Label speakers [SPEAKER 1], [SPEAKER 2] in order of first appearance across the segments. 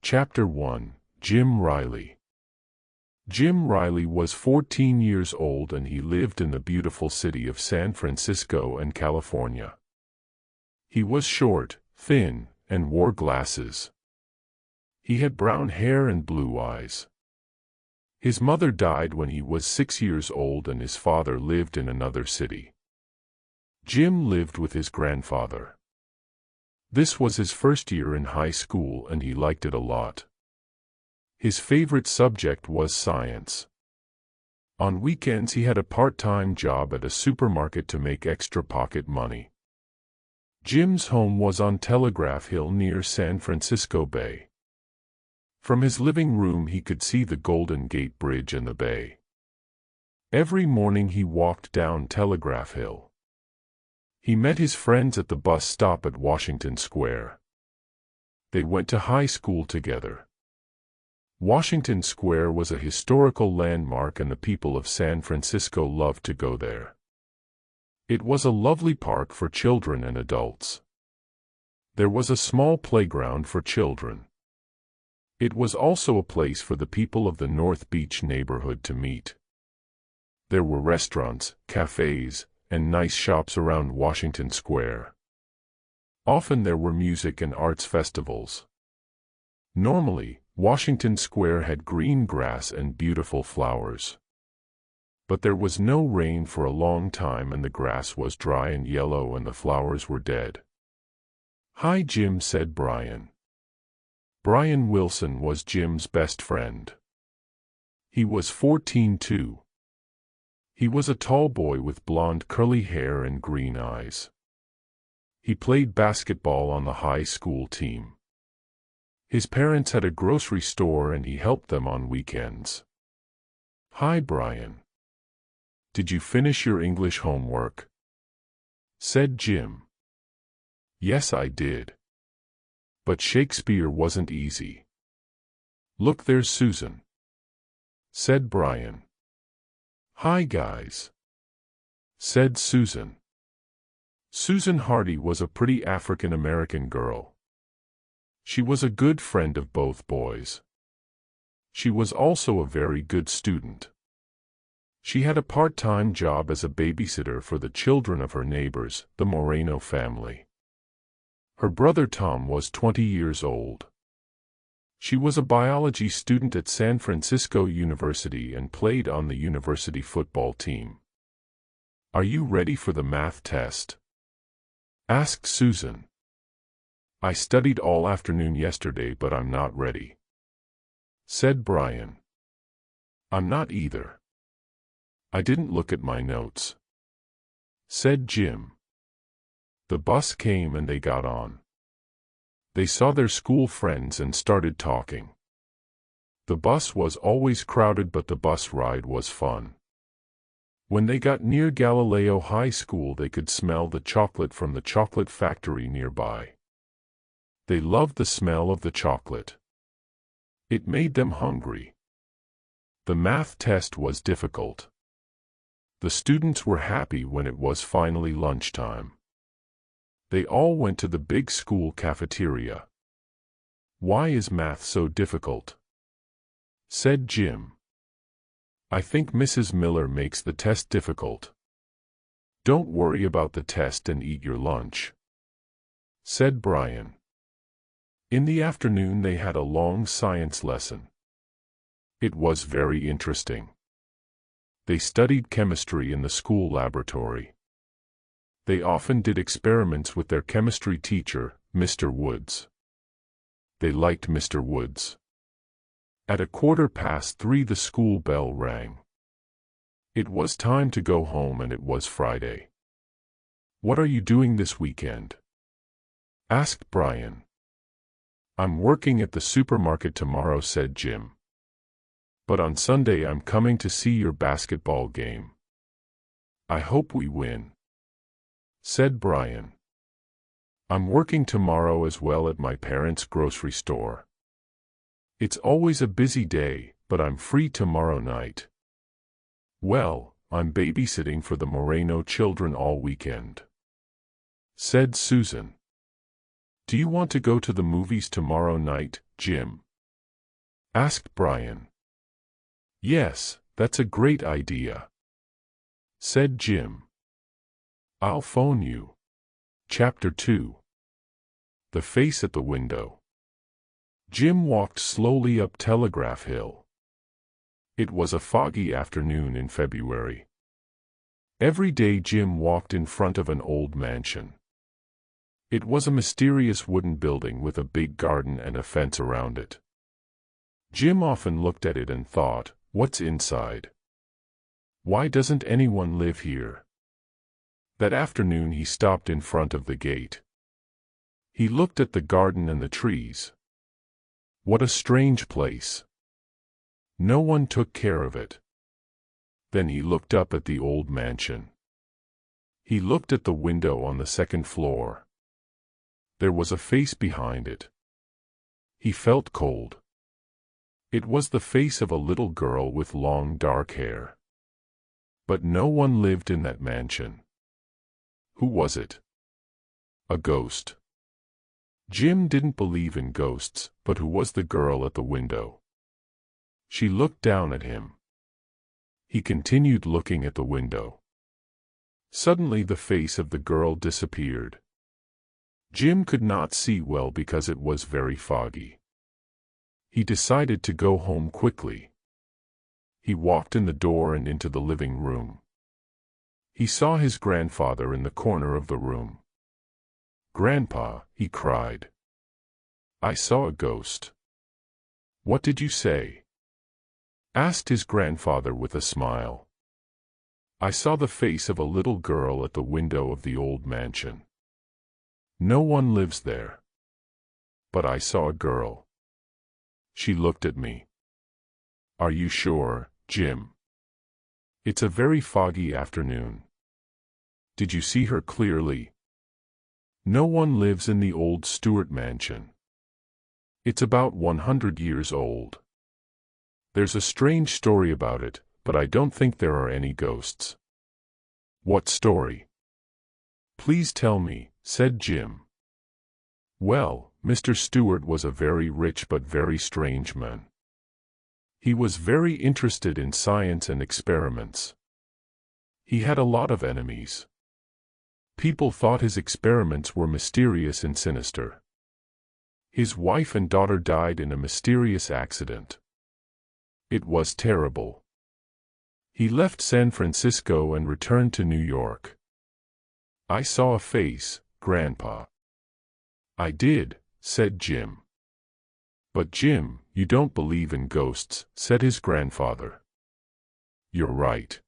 [SPEAKER 1] Chapter 1. Jim Riley. Jim Riley was 14 years old and he lived in the beautiful city of San Francisco and California. He was short, thin, and wore glasses. He had brown hair and blue eyes. His mother died when he was 6 years old and his father lived in another city. Jim lived with his grandfather. This was his first year in high school and he liked it a lot. His favorite subject was science. On weekends he had a part-time job at a supermarket to make extra pocket money. Jim's home was on Telegraph Hill near San Francisco Bay. From his living room he could see the Golden Gate Bridge and the bay. Every morning he walked down Telegraph Hill. He met his friends at the bus stop at Washington Square. They went to high school together. Washington Square was a historical landmark and the people of San Francisco loved to go there. It was a lovely park for children and adults. There was a small playground for children. It was also a place for the people of the North Beach neighborhood to meet. There were restaurants, cafes, and nice shops around Washington Square. Often there were music and arts festivals. Normally, Washington Square had green grass and beautiful flowers. But there was no rain for a long time and the grass was dry and yellow and the flowers were dead. "Hi Jim," said Brian. Brian Wilson was Jim's best friend. He was 14 too. He was a tall boy with blonde curly hair and green eyes. He played basketball on the high school team. His parents had a grocery store and he helped them on weekends. "Hi Brian. Did you finish your English homework?" said Jim. "Yes, I did. But Shakespeare wasn't easy." "Look, there's Susan," said Brian. "Hi guys," said Susan. Susan Hardy was a pretty African-American girl. She was a good friend of both boys. She was also a very good student. She had a part-time job as a babysitter for the children of her neighbors, the Moreno family. Her brother Tom was 20 years old. She was a biology student at San Francisco University and played on the university football team. "Are you ready for the math test?" asked Susan. "I studied all afternoon yesterday, but I'm not ready," said Brian. "I'm not either. I didn't look at my notes," said Jim. The bus came and they got on. They saw their school friends and started talking. The bus was always crowded, but the bus ride was fun. When they got near Galileo High School, they could smell the chocolate from the chocolate factory nearby. They loved the smell of the chocolate. It made them hungry. The math test was difficult. The students were happy when it was finally lunchtime. They all went to the big school cafeteria. "Why is math so difficult?" said Jim. "I think Mrs. Miller makes the test difficult." "Don't worry about the test and eat your lunch," said Brian. In the afternoon they had a long science lesson. It was very interesting. They studied chemistry in the school laboratory. They often did experiments with their chemistry teacher, Mr. Woods. They liked Mr. Woods. At 3:15 the school bell rang. It was time to go home and it was Friday. "What are you doing this weekend?" asked Brian. "I'm working at the supermarket tomorrow," said Jim. "But on Sunday I'm coming to see your basketball game. I hope we win," said Brian. "I'm working tomorrow as well at my parents' grocery store. It's always a busy day, but I'm free tomorrow night." "Well, I'm babysitting for the Moreno children all weekend," said Susan. "Do you want to go to the movies tomorrow night, Jim?" asked Brian. "Yes, that's a great idea," said Jim. "I'll phone you." Chapter 2. The Face at the Window. Jim walked slowly up Telegraph Hill. It was a foggy afternoon in February. Every day Jim walked in front of an old mansion. It was a mysterious wooden building with a big garden and a fence around it. Jim often looked at it and thought, "What's inside? Why doesn't anyone live here?" That afternoon he stopped in front of the gate. He looked at the garden and the trees. What a strange place. No one took care of it. Then he looked up at the old mansion. He looked at the window on the second floor. There was a face behind it. He felt cold. It was the face of a little girl with long dark hair. But no one lived in that mansion. Who was it? A ghost. Jim didn't believe in ghosts, but who was the girl at the window? She looked down at him. He continued looking at the window. Suddenly the face of the girl disappeared. Jim could not see well because it was very foggy. He decided to go home quickly. He walked in the door and into the living room. He saw his grandfather in the corner of the room. "Grandpa," he cried. "I saw a ghost." "What did you say?" asked his grandfather with a smile. "I saw the face of a little girl at the window of the old mansion. No one lives there. But I saw a girl. She looked at me." "Are you sure, Jim? It's a very foggy afternoon. Did you see her clearly?" "No one lives in the old Stewart mansion. It's about 100 years old. There's a strange story about it, but I don't think there are any ghosts." "What story? Please tell me," said Jim. "Well, Mr. Stewart was a very rich but very strange man. He was very interested in science and experiments. He had a lot of enemies. People thought his experiments were mysterious and sinister. His wife and daughter died in a mysterious accident. It was terrible. He left San Francisco and returned to New York. I saw a face, Grandpa." "I did," said Jim. "But Jim, you don't believe in ghosts," said his grandfather. "You're right.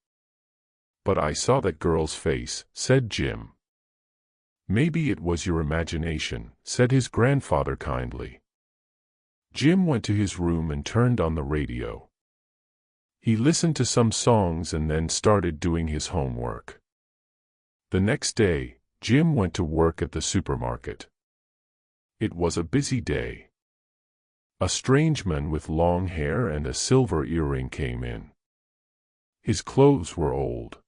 [SPEAKER 1] But I saw that girl's face," said Jim. "Maybe it was your imagination," said his grandfather kindly. Jim went to his room and turned on the radio. He listened to some songs and then started doing his homework. The next day, Jim went to work at the supermarket. It was a busy day. A strange man with long hair and a silver earring came in. His clothes were old.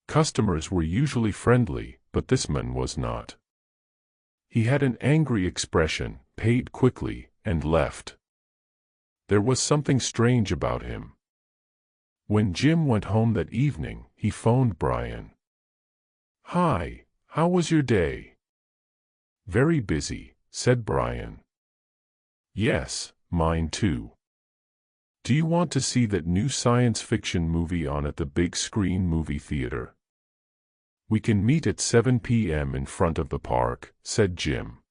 [SPEAKER 1] Customers were usually friendly, but this man was not. He had an angry expression, paid quickly, and left. There was something strange about him. When Jim went home that evening, he phoned Brian. "Hi, how was your day?" "Very busy," said Brian. "Yes, mine too. Do you want to see that new science fiction movie on at the big screen movie theater? We can meet at 7 p.m. in front of the park," said Jim.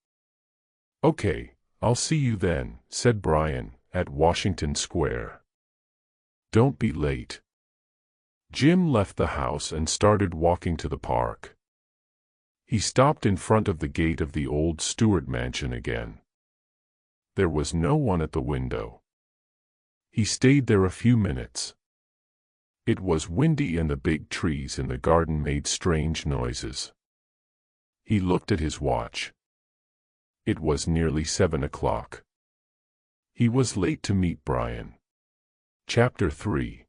[SPEAKER 1] "Okay, I'll see you then," said Brian, at Washington Square. "Don't be late." Jim left the house and started walking to the park. He stopped in front of the gate of the old Stewart mansion again. There was no one at the window. He stayed there a few minutes. It was windy and the big trees in the garden made strange noises. He looked at his watch. It was nearly 7 o'clock. He was late to meet Brian. Chapter 3.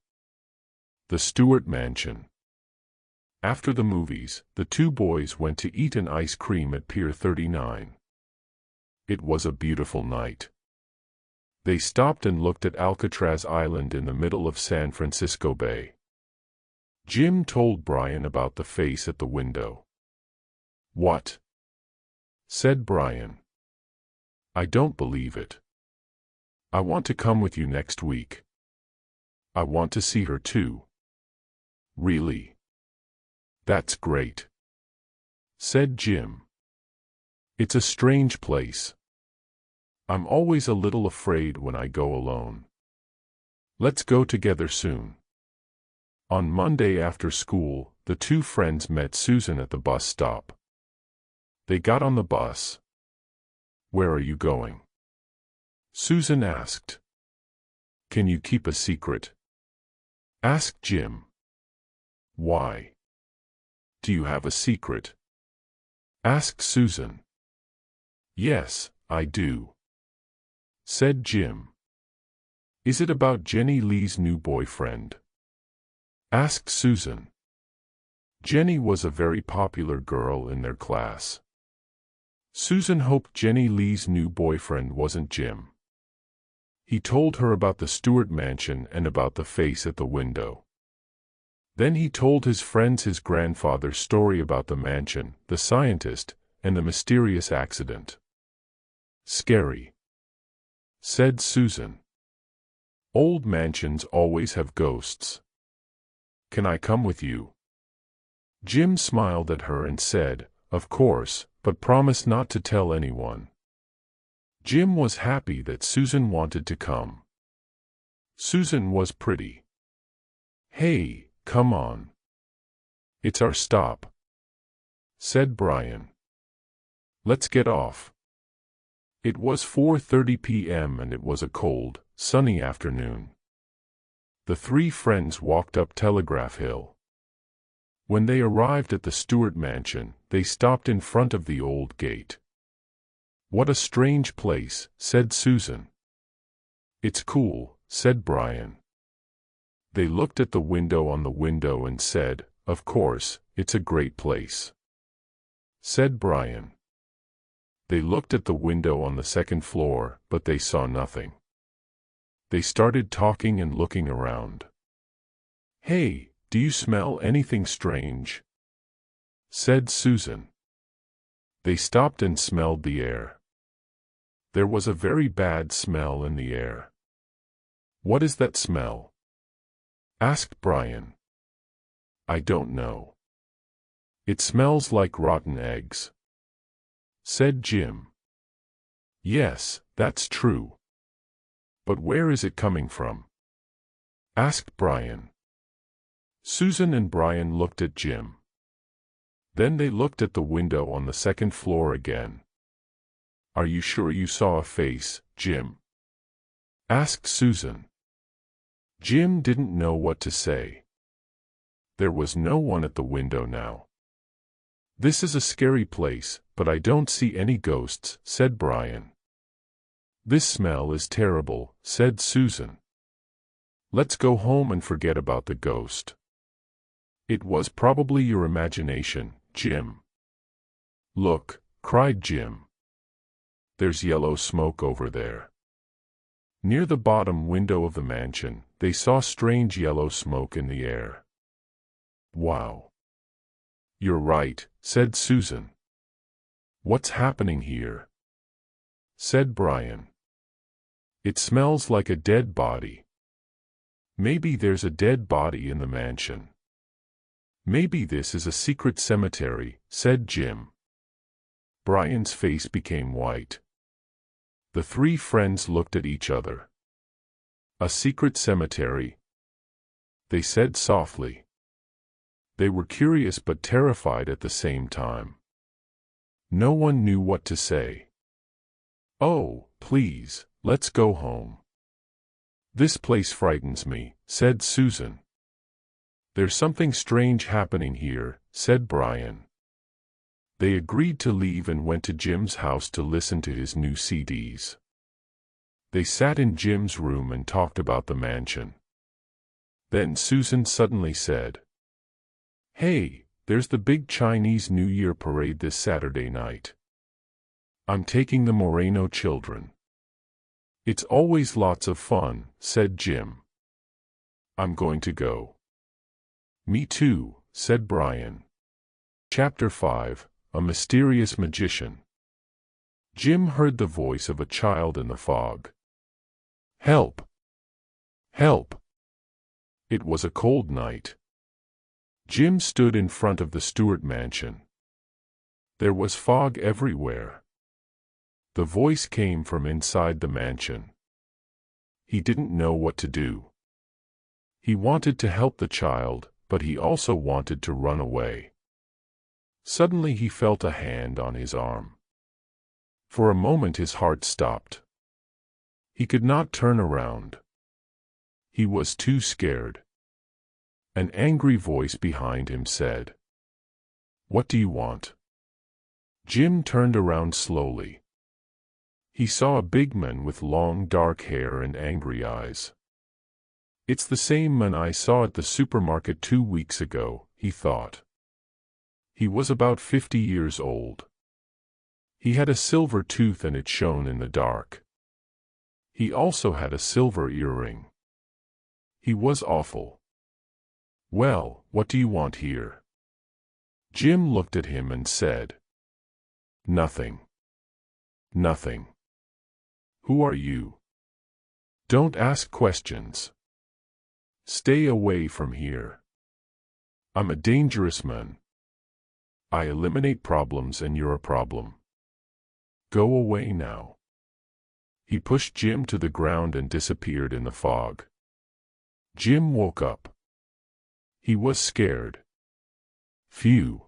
[SPEAKER 1] The Stewart Mansion. After the movies, the two boys went to eat an ice cream at Pier 39. It was a beautiful night. They stopped and looked at Alcatraz Island in the middle of San Francisco Bay. Jim told Brian about the face at the window. "What?" said Brian. "I don't believe it. I want to come with you next week. I want to see her too." "Really? That's great," said Jim. "It's a strange place. I'm always a little afraid when I go alone. Let's go together soon." On Monday after school, the two friends met Susan at the bus stop. They got on the bus. "Where are you going?" Susan asked. "Can you keep a secret?" asked Jim. "Why? Do you have a secret?" asked Susan. "Yes, I do," said Jim. "Is it about Jenny Lee's new boyfriend?" asked Susan. Jenny was a very popular girl in their class. Susan hoped Jenny Lee's new boyfriend wasn't Jim. He told her about the Stewart mansion and about the face at the window. Then he told his friends his grandfather's story about the mansion, the scientist, and the mysterious accident. "Scary," said Susan. "Old mansions always have ghosts. Can I come with you?" Jim smiled at her and said, "Of course, but promise not to tell anyone." Jim was happy that Susan wanted to come. Susan was pretty. "Hey, come on. It's our stop," said Brian. "Let's get off." It was 4:30 p.m. and it was a cold, sunny afternoon. The three friends walked up Telegraph Hill. When they arrived at the Stewart mansion, they stopped in front of the old gate. "What a strange place," said Susan. "It's cool," said Brian. They looked at the window on the window and said, "Of course, it's a great place," said Brian. They looked at the window on the second floor, but they saw nothing. They started talking and looking around. "Hey, do you smell anything strange?" said Susan. They stopped and smelled the air. There was a very bad smell in the air. "What is that smell?" asked Brian. "I don't know. It smells like rotten eggs," said Jim. "Yes, that's true. But where is it coming from?" asked Brian. Susan and Brian looked at Jim. Then they looked at the window on the second floor again. "Are you sure you saw a face, Jim?" asked Susan. Jim didn't know what to say. There was no one at the window now. "This is a scary place, but I don't see any ghosts," said Brian. "This smell is terrible," said Susan. "Let's go home and forget about the ghost." "It was probably your imagination, Jim." "Look," cried Jim. "There's yellow smoke over there." Near the bottom window of the mansion, they saw strange yellow smoke in the air. "Wow. You're right," said Susan. "What's happening here?" said Brian. "It smells like a dead body. Maybe there's a dead body in the mansion." "Maybe this is a secret cemetery," said Jim. Brian's face became white. The three friends looked at each other. "A secret cemetery?" they said softly. They were curious but terrified at the same time. No one knew what to say. "Oh, please, let's go home. This place frightens me," said Susan. "There's something strange happening here," said Brian. They agreed to leave and went to Jim's house to listen to his new CDs. They sat in Jim's room and talked about the mansion. Then Susan suddenly said, "Hey, there's the big Chinese New Year parade this Saturday night. I'm taking the Moreno children. It's always lots of fun, said Jim. I'm going to go. Me too, said Brian. Chapter 5, A Mysterious Magician. Jim heard the voice of a child in the fog. Help! Help! It was a cold night. Jim stood in front of the Stewart mansion. There was fog everywhere. The voice came from inside the mansion. He didn't know what to do. He wanted to help the child, but he also wanted to run away. Suddenly he felt a hand on his arm. For a moment his heart stopped. He could not turn around. He was too scared. An angry voice behind him said, "What do you want?" Jim turned around slowly. He saw a big man with long dark hair and angry eyes. It's the same man I saw at the supermarket 2 weeks ago, he thought. He was about 50 years old. He had a silver tooth and it shone in the dark. He also had a silver earring. He was awful. "Well, what do you want here?" Jim looked at him and said, "Nothing. Nothing. Who are you? Don't ask questions. Stay away from here. I'm a dangerous man. I eliminate problems and you're a problem. Go away now." He pushed Jim to the ground and disappeared in the fog. Jim woke up. He was scared. Phew.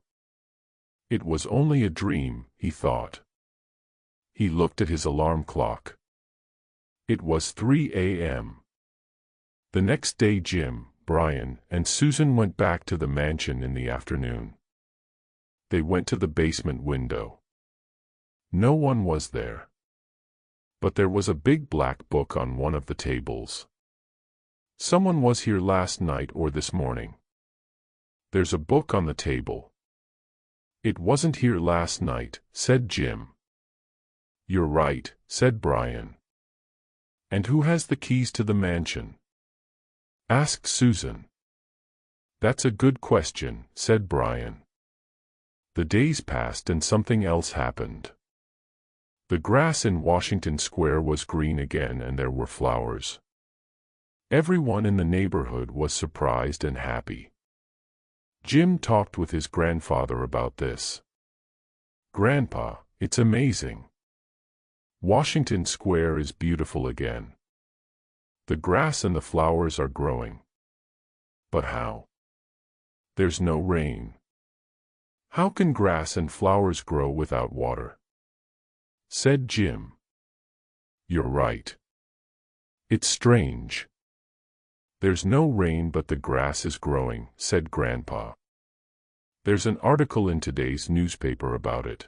[SPEAKER 1] It was only a dream, he thought. He looked at his alarm clock. It was 3 a.m. The next day Jim, Brian, and Susan went back to the mansion in the afternoon. They went to the basement window. No one was there. But there was a big black book on one of the tables. "Someone was here last night or this morning. There's a book on the table." "It wasn't here last night," said Jim. "You're right," said Brian. "And who has the keys to the mansion?" asked Susan. "That's a good question," said Brian. The days passed and something else happened. The grass in Washington Square was green again and there were flowers. Everyone in the neighborhood was surprised and happy. Jim talked with his grandfather about this. "Grandpa, it's amazing. Washington Square is beautiful again. The grass and the flowers are growing. But how? There's no rain. How can grass and flowers grow without water?" said Jim. "You're right. It's strange. There's no rain but the grass is growing," said Grandpa. "There's an article in today's newspaper about it."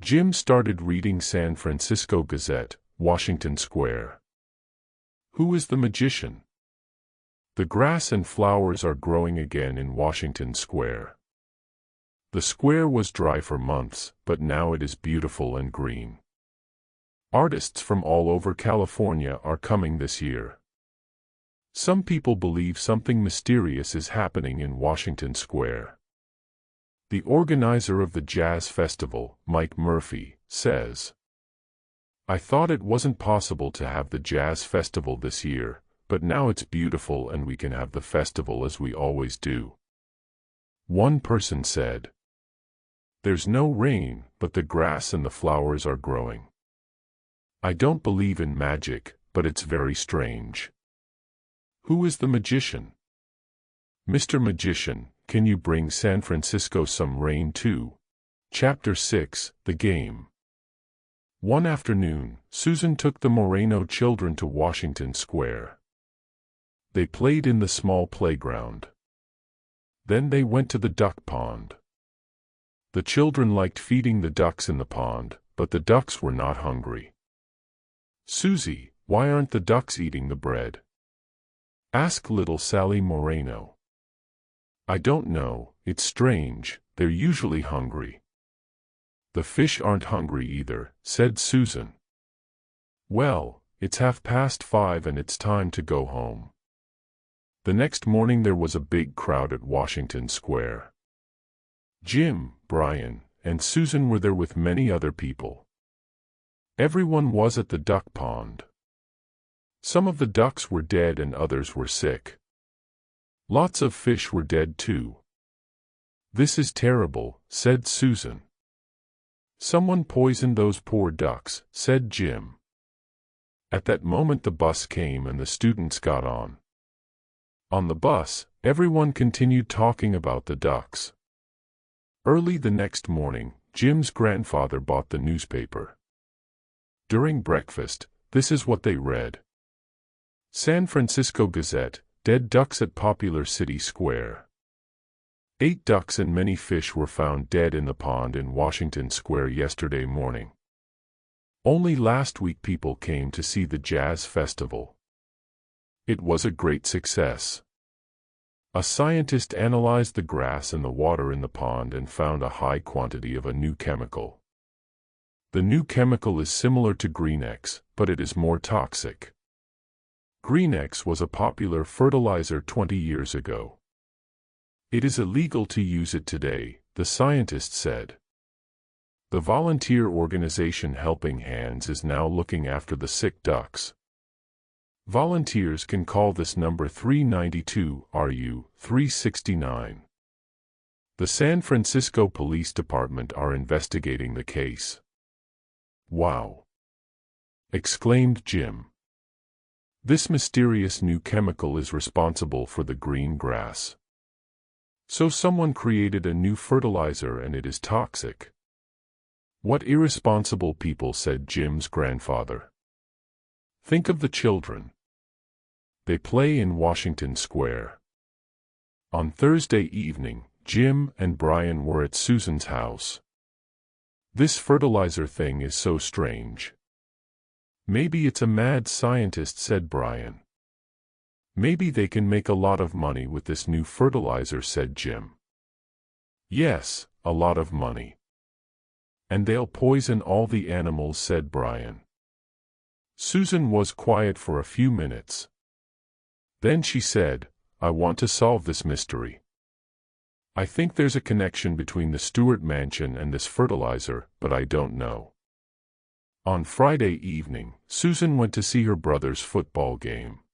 [SPEAKER 1] Jim started reading San Francisco Gazette, Washington Square. Who is the magician? The grass and flowers are growing again in Washington Square. The square was dry for months, but now it is beautiful and green. Artists from all over California are coming this year. Some people believe something mysterious is happening in Washington Square. The organizer of the jazz festival, Mike Murphy, says, "I thought it wasn't possible to have the jazz festival this year, but now it's beautiful and we can have the festival as we always do." One person said, "There's no rain, but the grass and the flowers are growing. I don't believe in magic, but it's very strange. Who is the magician? Mr. Magician, can you bring San Francisco some rain too?" Chapter 6, The Game. One afternoon, Susan took the Moreno children to Washington Square. They played in the small playground. Then they went to the duck pond. The children liked feeding the ducks in the pond, but the ducks were not hungry. "Susie, why aren't the ducks eating the bread?" asked little Sally Moreno. "I don't know, it's strange, they're usually hungry." "The fish aren't hungry either," said Susan. "Well, it's 5:30 and it's time to go home. The next morning there was a big crowd at Washington Square. Jim, Brian, and Susan were there with many other people. Everyone was at the duck pond. Some of the ducks were dead and others were sick. Lots of fish were dead too. "This is terrible," said Susan. "Someone poisoned those poor ducks," said Jim. At that moment the bus came and the students got on. On the bus, everyone continued talking about the ducks. Early the next morning, Jim's grandfather bought the newspaper. During breakfast, this is what they read. San Francisco Gazette, dead ducks at popular city square. 8 ducks and many fish were found dead in the pond in Washington Square yesterday morning. Only last week people came to see the jazz festival. It was a great success. A scientist analyzed the grass and the water in the pond and found a high quantity of a new chemical. The new chemical is similar to Green X, but it is more toxic. Green X was a popular fertilizer 20 years ago. It is illegal to use it today, the scientist said. The volunteer organization Helping Hands is now looking after the sick ducks. Volunteers can call this number 392 RU 369. The San Francisco Police Department are investigating the case. "Wow!" exclaimed Jim. "This mysterious new chemical is responsible for the green grass. So someone created a new fertilizer and it is toxic." "What irresponsible people," said Jim's grandfather. "Think of the children. They play in Washington Square." On Thursday evening, Jim and Brian were at Susan's house. "This fertilizer thing is so strange." "Maybe it's a mad scientist," said Brian. "Maybe they can make a lot of money with this new fertilizer," said Jim. "Yes, a lot of money. And they'll poison all the animals," said Brian. Susan was quiet for a few minutes. Then she said, "I want to solve this mystery. I think there's a connection between the Stewart mansion and this fertilizer, but I don't know." On Friday evening, Susan went to see her brother's football game.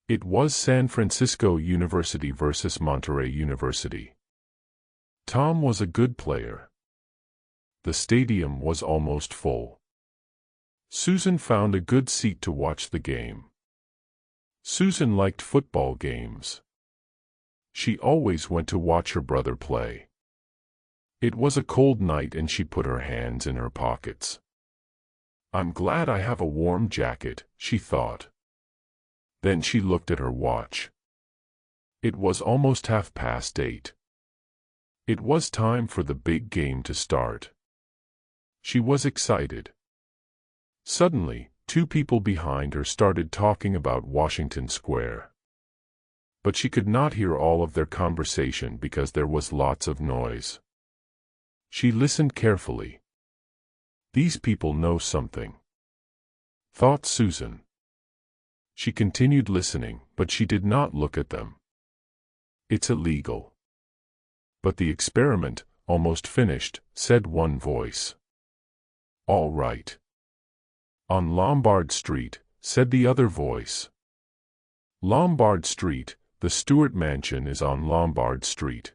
[SPEAKER 1] It was San Francisco University versus Monterey University. Tom was a good player. The stadium was almost full. Susan found a good seat to watch the game. Susan liked football games. She always went to watch her brother play. It was a cold night and she put her hands in her pockets. "I'm glad I have a warm jacket," she thought. Then she looked at her watch. It was almost 8:30. It was time for the big game to start. She was excited. Suddenly, 2 people behind her started talking about Washington Square. But she could not hear all of their conversation because there was lots of noise. She listened carefully. "These people know something," thought Susan. She continued listening, but she did not look at them. "It's illegal." "But the experiment, almost finished," said one voice. "All right." "On Lombard Street," said the other voice. "Lombard Street, the Stewart mansion is on Lombard Street."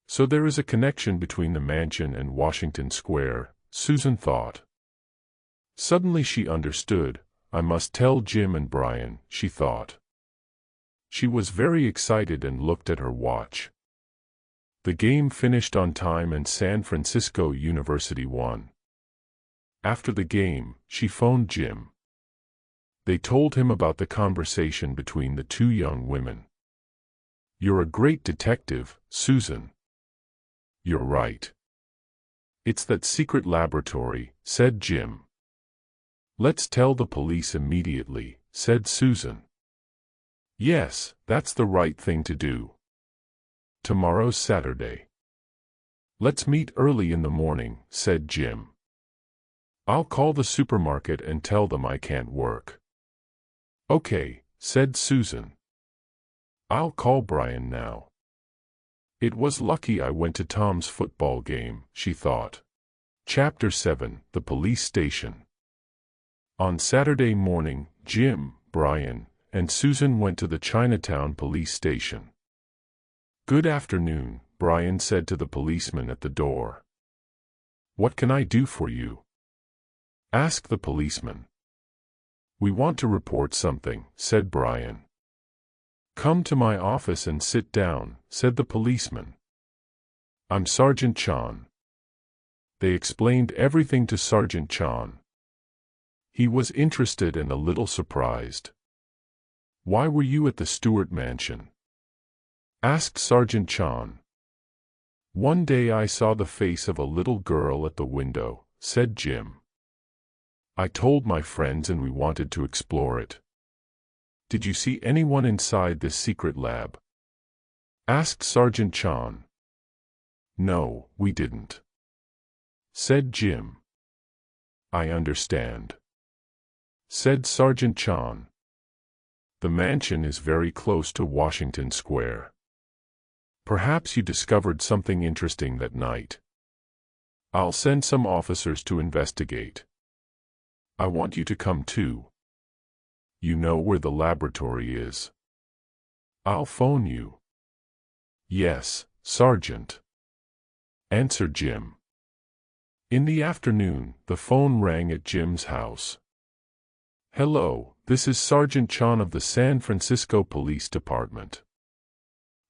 [SPEAKER 1] So there is a connection between the mansion and Washington Square, Susan thought. Suddenly she understood. "I must tell Jim and Brian," she thought. She was very excited and looked at her watch. The game finished on time and San Francisco University won. After the game, she phoned Jim. They told him about the conversation between the 2 young women. "You're a great detective, Susan." "You're right. It's that secret laboratory," said Jim. "Let's tell the police immediately," said Susan. "Yes, that's the right thing to do. Tomorrow's Saturday." "Let's meet early in the morning," said Jim. I'll call the supermarket and tell them I can't work. Okay, said Susan. I'll call Brian now. It was lucky I went to Tom's football game, she thought. Chapter 7, The Police Station. On Saturday morning, Jim, Brian, and Susan went to the Chinatown police station. Good afternoon, Brian said to the policeman at the door. What can I do for you? Asked the policeman. We want to report something, said Brian. Come to my office and sit down, said the policeman. I'm Sergeant Chan. They explained everything to Sergeant Chan. He was interested and a little surprised. Why were you at the Stewart mansion? Asked Sergeant Chan. One day I saw the face of a little girl at the window, said Jim. I told my friends and we wanted to explore it. Did you see anyone inside this secret lab? Asked Sergeant Chan. No, we didn't. Said Jim. I understand. Said Sergeant Chan. The mansion is very close to Washington Square. Perhaps you discovered something interesting that night. I'll send some officers to investigate. I want you to come too. You know where the laboratory is. I'll phone you. Yes, Sergeant. Answered Jim. In the afternoon, the phone rang at Jim's house. Hello, this is Sergeant Chan of the San Francisco Police Department.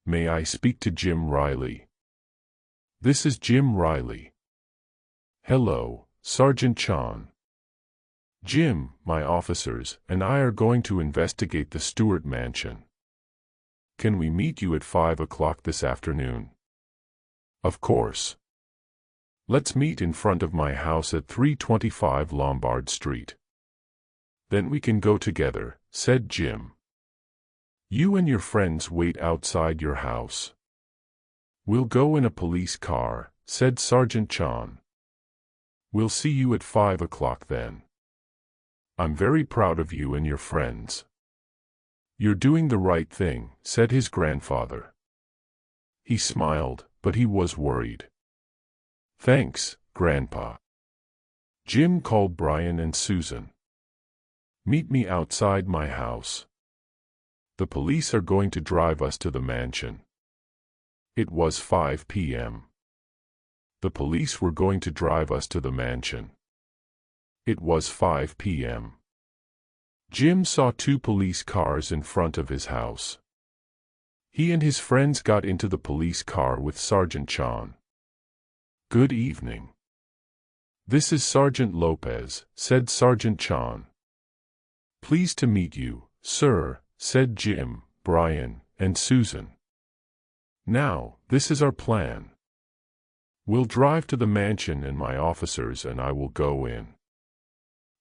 [SPEAKER 1] May I speak to Jim Riley? This is Jim Riley. Hello, Sergeant Chan. Jim, my officers, and I are going to investigate the Stewart mansion. Can we meet you at 5 o'clock this afternoon? Of course. Let's meet in front of my house at 325 Lombard Street. Then we can go together, said Jim. You and your friends wait outside your house. We'll go in a police car, said Sergeant Chan. We'll see you at 5 o'clock then. I'm very proud of you and your friends. You're doing the right thing, said his grandfather. He smiled, but he was worried. Thanks, Grandpa. Jim called Brian and Susan. Meet me outside my house. The police are going to drive us to the mansion. It was 5 p.m. The police were going to drive us to the mansion. It was 5 p.m. Jim saw 2 police cars in front of his house. He and his friends got into the police car with Sergeant Chan. Good evening. This is Sergeant Lopez, said Sergeant Chan. Pleased to meet you, sir, said Jim, Brian, and Susan. Now, this is our plan. We'll drive to the mansion and my officers and I will go in.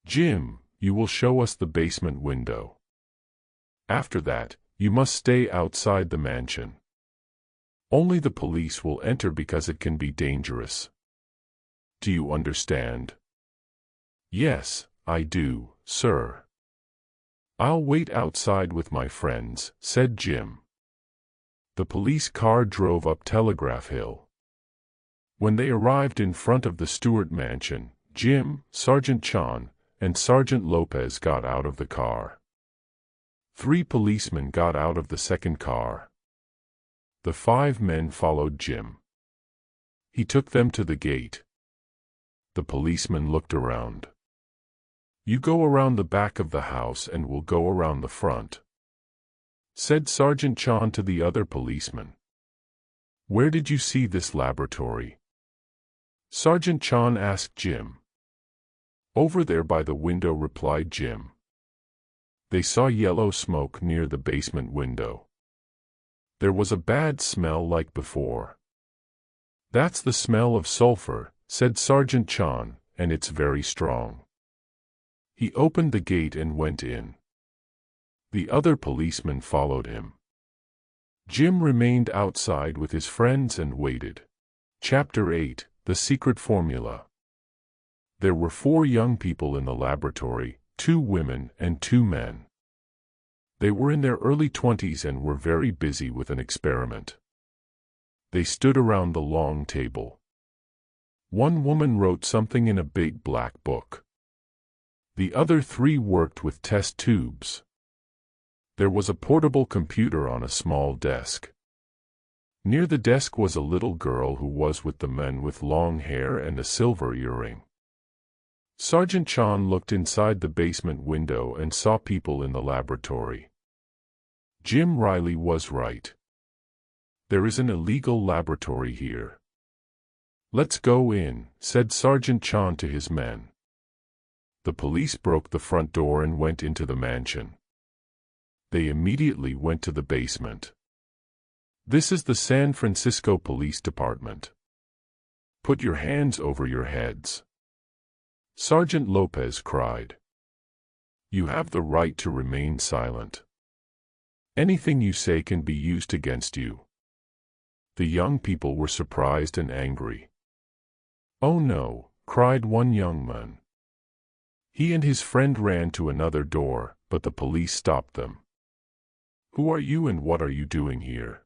[SPEAKER 1] Jim, you will show us the basement window. After that, you must stay outside the mansion. Only the police will enter because it can be dangerous. Do you understand? Yes, I do, sir. I'll wait outside with my friends, said Jim. The police car drove up Telegraph Hill. When they arrived in front of the Stewart mansion, Jim, Sergeant Chan, and Sergeant Lopez got out of the car. 3 policemen got out of the second car. The 5 men followed Jim. He took them to the gate. The policeman looked around. You go around the back of the house and we'll go around the front, said Sergeant Chan to the other policeman. Where did you see this laboratory? Sergeant Chan asked Jim. Over there by the window, replied Jim. They saw yellow smoke near the basement window. There was a bad smell like before. That's the smell of sulfur, said Sergeant Chan, and it's very strong. He opened the gate and went in. The other policemen followed him. Jim remained outside with his friends and waited. Chapter 8, The Secret Formula. There were 4 young people in the laboratory, 2 women and 2 men. They were in their early 20s and were very busy with an experiment. They stood around the long table. One woman wrote something in a big black book. The other 3 worked with test tubes. There was a portable computer on a small desk. Near the desk was a little girl who was with the men with long hair and a silver earring. Sergeant Chan looked inside the basement window and saw people in the laboratory. Jim Riley was right. There is an illegal laboratory here. Let's go in, said Sergeant Chan to his men. The police broke the front door and went into the mansion. They immediately went to the basement. This is the San Francisco Police Department. Put your hands over your heads. Sergeant Lopez cried. You have the right to remain silent. Anything you say can be used against you. The young people were surprised and angry. Oh no, cried one young man. He and his friend ran to another door, but the police stopped them. Who are you and what are you doing here?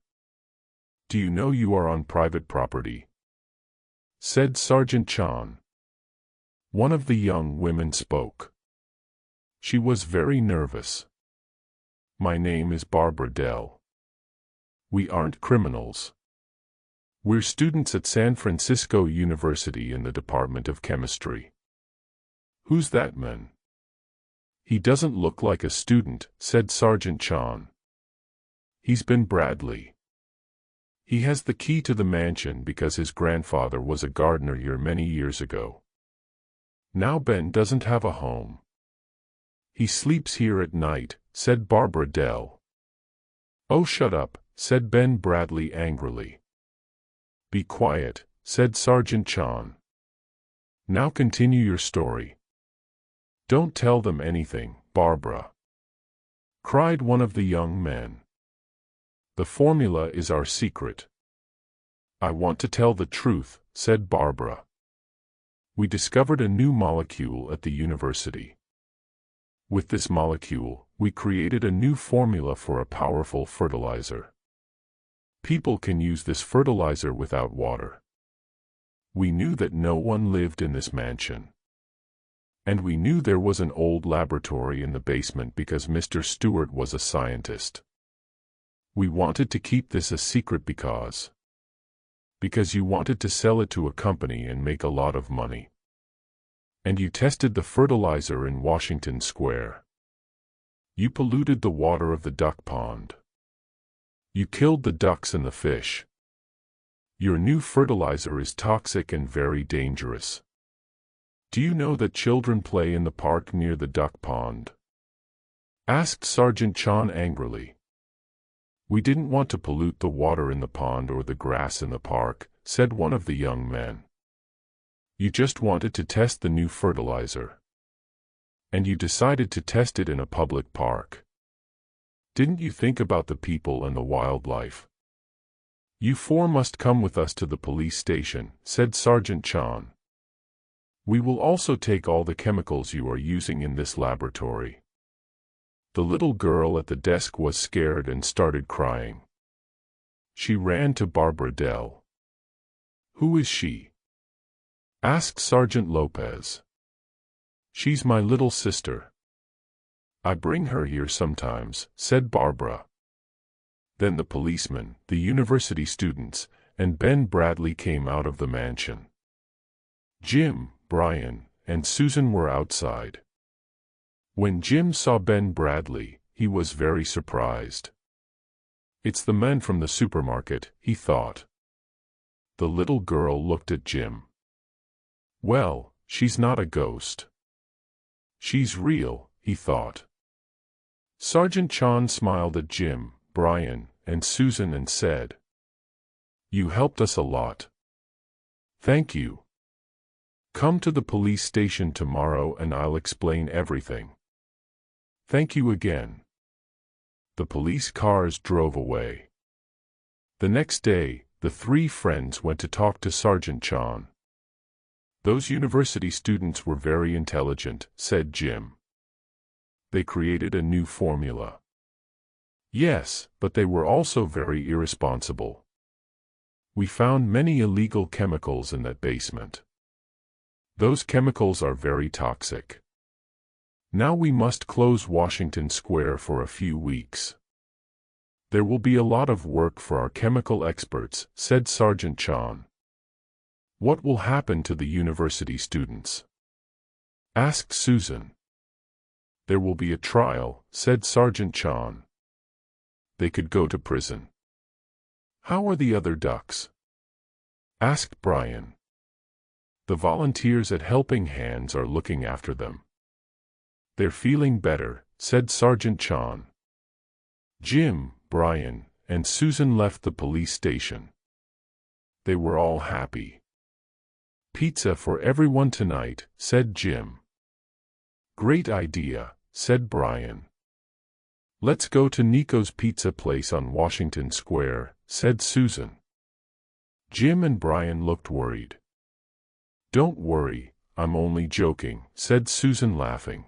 [SPEAKER 1] Do you know you are on private property? Said Sergeant Chan. One of the young women spoke. She was very nervous. My name is Barbara Dell. We aren't criminals. We're students at San Francisco University in the Department of Chemistry. Who's that man? He doesn't look like a student, said Sergeant Chan. He's Ben Bradley. He has the key to the mansion because his grandfather was a gardener here many years ago. Now Ben doesn't have a home. He sleeps here at night, said Barbara Dell. Oh, shut up, said Ben Bradley angrily. Be quiet, said Sergeant Chan. Now continue your story. Don't tell them anything, Barbara, cried one of the young men. The formula is our secret. I want to tell the truth, said Barbara. We discovered a new molecule at the university. With this molecule, we created a new formula for a powerful fertilizer. People can use this fertilizer without water. We knew that no one lived in this mansion. And we knew there was an old laboratory in the basement because Mr. Stewart was a scientist. We wanted to keep this a secret because you wanted to sell it to a company and make a lot of money. And you tested the fertilizer in Washington Square. You polluted the water of the duck pond. You killed the ducks and the fish. Your new fertilizer is toxic and very dangerous. Do you know that children play in the park near the duck pond? Asked Sergeant Chan angrily. We didn't want to pollute the water in the pond or the grass in the park, said one of the young men. You just wanted to test the new fertilizer. And you decided to test it in a public park. Didn't you think about the people and the wildlife? You 4 must come with us to the police station, said Sergeant Chan. We will also take all the chemicals you are using in this laboratory. The little girl at the desk was scared and started crying. She ran to Barbara Dell. Who is she? Asked Sergeant Lopez. She's my little sister. I bring her here sometimes, said Barbara. Then the policeman, the university students, and Ben Bradley came out of the mansion. Jim, Brian, and Susan were outside. When Jim saw Ben Bradley, he was very surprised. It's the man from the supermarket, he thought. The little girl looked at Jim. Well, she's not a ghost. She's real, he thought. Sergeant Chan smiled at Jim, Brian, and Susan and said, You helped us a lot. Thank you. Come to the police station tomorrow and I'll explain everything. Thank you again. The police cars drove away. The next day, the 3 friends went to talk to Sergeant Chan. Those university students were very intelligent, said Jim. They created a new formula. Yes, but they were also very irresponsible. We found many illegal chemicals in that basement. Those chemicals are very toxic. Now we must close Washington Square for a few weeks. There will be a lot of work for our chemical experts, said Sergeant Chan. What will happen to the university students? Asked Susan. There will be a trial, said Sergeant Chan. They could go to prison. How are the other ducks? Asked Brian. The volunteers at Helping Hands are looking after them. They're feeling better, said Sergeant Chan. Jim, Brian, and Susan left the police station. They were all happy. Pizza for everyone tonight, said Jim. Great idea, said Brian. Let's go to Nico's Pizza Place on Washington Square, said Susan. Jim and Brian looked worried. Don't worry, I'm only joking, said Susan laughing.